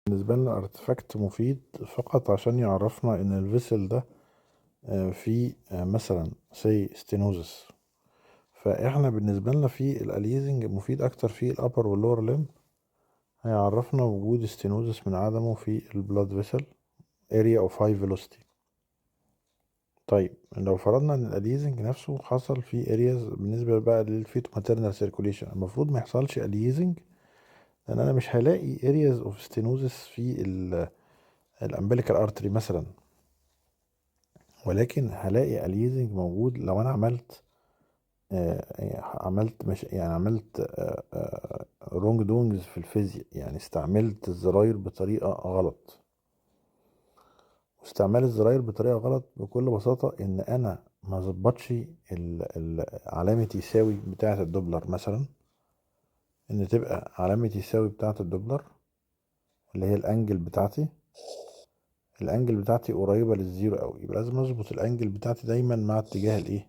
بالنسبة لنا ارتفاكت مفيد فقط عشان يعرفنا ان الفيسل ده فيه مثلا سي ستينوزس. فاحنا بالنسبة لنا في الاليزنج مفيد اكتر في الابر واللور ليم، هيعرفنا وجود ستينوزس من عدمه في البلاد فيسل اريا اوف هاي فيلوسيتي. طيب لو فرضنا ان الاليزنج نفسه حصل في ارياز بالنسبة بقى للفيتو ماترنال سيركوليشن، المفروض ما يحصلش اليزنج، لان انا مش هلاقي ارياز اوف ستينوزس في الامبليكال ارتري مثلا، ولكن هلاقي اليزنج موجود لو انا عملت عملت مش يعني عملت رونج دونجز في الفيزياء، يعني استعملت الزراير بطريقة غلط. واستعمال الزراير بطريقة غلط بكل بساطة ان انا ما ظبطش علامة يساوي بتاعة الدوبلر مثلا، ان تبقى علامة يساوي بتاعة الدوبلر اللي هي الانجل بتاعتي، الانجل بتاعتي قريبة للزيرو قوي، يبقى لازم اظبط الانجل بتاعتي دايما مع اتجاه الايه،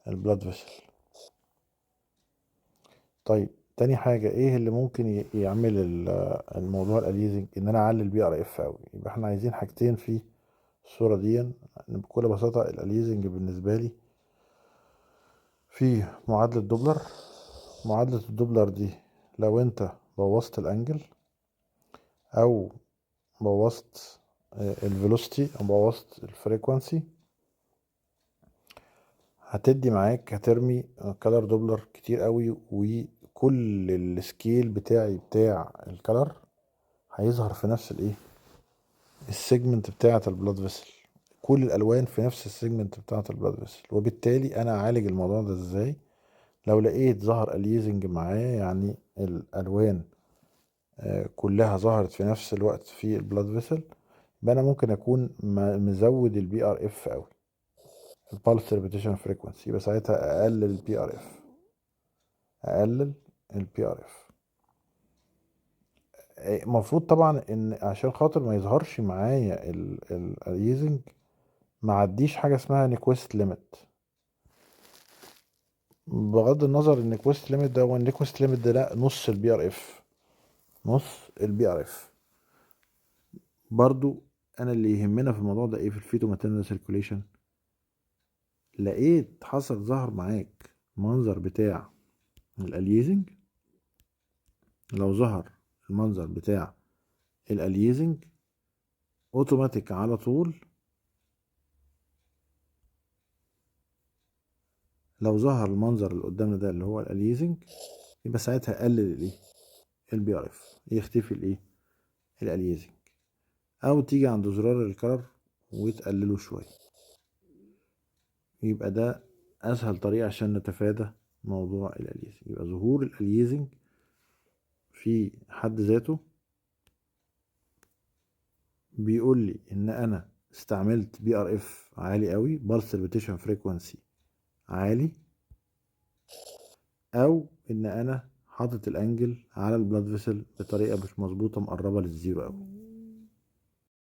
البلاد فيسل. طيب تاني حاجة ايه اللي ممكن يعمل الموضوع الاليزنج، ان انا اعلي البي ار اف قوي. يبقى احنا عايزين حاجتين في الصورة دي. بكل بساطة الاليزنج بالنسبة لي في معادلة دوبلر. معادلة الدوبلر دي لو انت بوظت الانجل او بوظت الفيلوسيتي او بوظت الفريكوانسي، هتدي معاك، هترمي كلر دوبلر كتير قوي، وكل السكيل بتاعي بتاع الكلر هيظهر في نفس الايه، السيجمنت بتاعة البلاد فيسل. كل الالوان في نفس السيجمنت بتاعة البلاد فيسل. وبالتالي انا اعالج الموضوع ده ازاي؟ لو لقيت ظهر اليزنج معايا، يعني الالوان كلها ظهرت في نفس الوقت في البلاد فيسل، يبقى انا ممكن اكون مزود البي ار اف قوي، البالس ريبيتيشن فريكوانسي، يبقى ساعتها اقلل البي ار اف، اقلل البي ار اف. المفروض طبعا ان عشان خاطر ما يظهرش معايا اليزنج ما عديش حاجه اسمها نيكويست ليميت. بغض النظر النيكويست ليميت ده، والنيكويست ليميت ده لا، نص البي ار اف، نص البي ار اف. برضو انا اللي يهمنا في الموضوع ده ايه؟ في الفيتو ماتيرنال سيركوليشن لقيت حصل ظهر معاك منظر بتاع الاليزنج، لو ظهر المنظر بتاع الاليزنج اوتوماتيك على طول، لو ظهر المنظر اللي قدامنا ده اللي هو الاليزنج، يبقى ساعتها قلل الايه، البي ار اف، يختفي الايه، الاليزنج. او تيجي عند زرار الكلر وتقلله شويه. يبقى ده اسهل طريقه عشان نتفادى موضوع الاليزنج. يبقى ظهور الاليزنج في حد ذاته بيقول لي ان انا استعملت بي ار اف عالي قوي، بالس ريبيتيشن فريكوانسي عالي، او ان انا حاطط الانجل على البلاد فيسل بطريقه مش مظبوطه، مقربه للزيرو قوي.